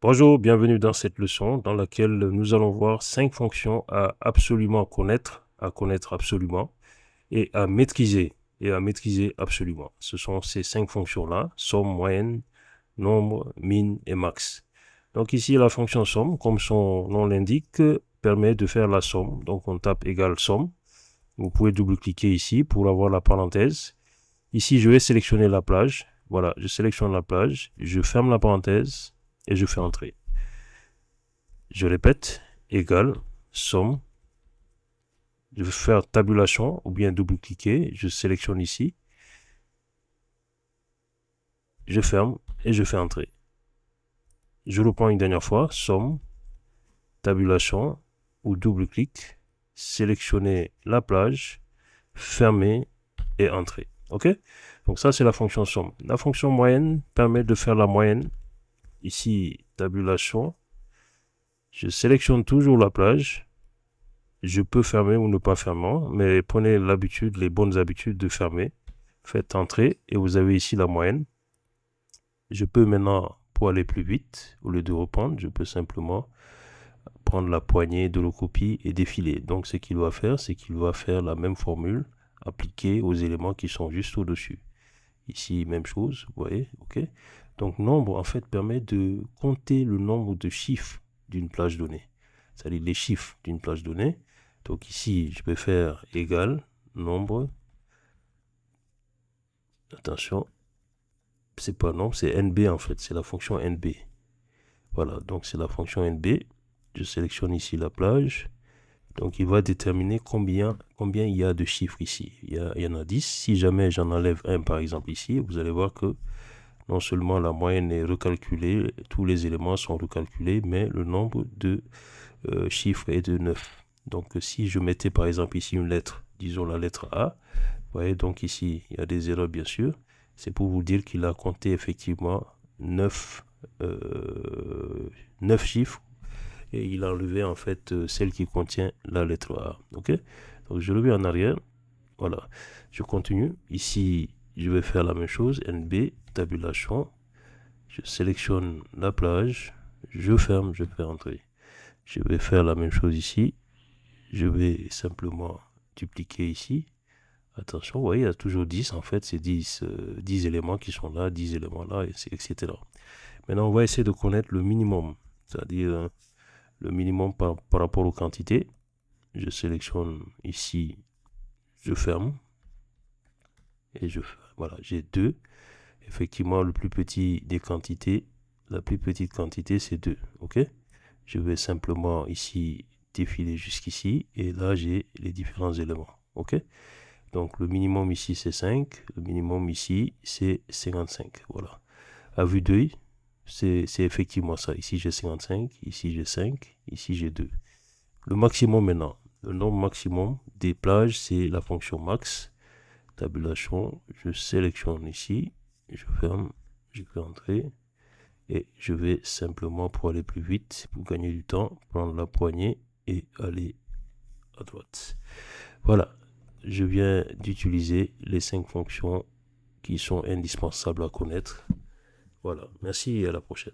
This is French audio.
Bonjour, bienvenue dans cette leçon dans laquelle nous allons voir 5 fonctions à absolument connaître, à connaître absolument, et à maîtriser absolument. Ce sont ces 5 fonctions-là, somme, moyenne, nombre, min et max. Donc ici, la fonction somme, comme son nom l'indique, permet de faire la somme. Donc on tape égal somme. Vous pouvez double-cliquer ici pour avoir la parenthèse. Ici, je vais sélectionner la plage. Voilà, je sélectionne la plage, je ferme la parenthèse et je fais entrer. Je répète, égal, somme. Je vais faire tabulation ou bien double-cliquer. Je sélectionne ici. Je ferme et je fais entrer. Je reprends une dernière fois, somme, tabulation ou double-clic. Sélectionner la plage, fermer et entrer. OK? Donc ça, c'est la fonction somme. La fonction moyenne permet de faire la moyenne. Ici, tabulation. Je sélectionne toujours la plage. Je peux fermer ou ne pas fermer, mais prenez l'habitude, les bonnes habitudes de fermer. Faites entrer et vous avez ici la moyenne. Je peux maintenant, pour aller plus vite, au lieu de reprendre, je peux simplement prendre la poignée de l'ocopie et défiler. Donc ce qu'il va faire, c'est qu'il va faire la même formule appliquée aux éléments qui sont juste au-dessus. Ici, même chose, vous voyez, ok. Donc nombre, en fait, permet de compter le nombre de chiffres d'une plage donnée. C'est-à-dire les chiffres d'une plage donnée. Donc ici, je peux faire égal, nombre. Attention, c'est pas nombre, c'est NB en fait, c'est la fonction NB. Voilà, donc c'est la fonction NB. Je sélectionne ici la plage. Donc il va déterminer combien il y a de chiffres ici. Il y en a 10. Si jamais j'en enlève un par exemple ici, vous allez voir que non seulement la moyenne est recalculée, tous les éléments sont recalculés, mais le nombre de chiffres est de 9. Donc si je mettais par exemple ici une lettre, disons la lettre A, vous voyez donc ici il y a des erreurs bien sûr, c'est pour vous dire qu'il a compté effectivement 9 chiffres et il a enlevé en fait celle qui contient la lettre A. Ok, donc je reviens en arrière, voilà, je continue. Ici je vais faire la même chose, NB, tabulation, je sélectionne la plage, je ferme, je fais entrer. Je vais faire la même chose ici. Je vais simplement dupliquer ici. Attention, vous voyez, il y a toujours 10. En fait, c'est 10 éléments qui sont là, 10 éléments là, etc. Maintenant, on va essayer de connaître le minimum. C'est-à-dire le minimum par rapport aux quantités. Je sélectionne ici, je ferme. Et voilà, j'ai 2. Effectivement, le plus petit des quantités, la plus petite quantité, c'est 2. OK? Je vais simplement ici défiler jusqu'ici et là j'ai les différents éléments. Ok, donc le minimum ici c'est 5, le minimum ici c'est 55. Voilà, à vue d'œil c'est effectivement ça. Ici j'ai 55, ici j'ai 5, ici j'ai 2. Le maximum maintenant, le nombre maximum des plages, c'est la fonction max. Tabulation, je sélectionne ici, je ferme, je peux entrer. Et je vais simplement, pour aller plus vite, pour gagner du temps, prendre la poignée et aller à droite. Voilà, je viens d'utiliser les 5 fonctions qui sont indispensables à connaître. Voilà, merci et à la prochaine.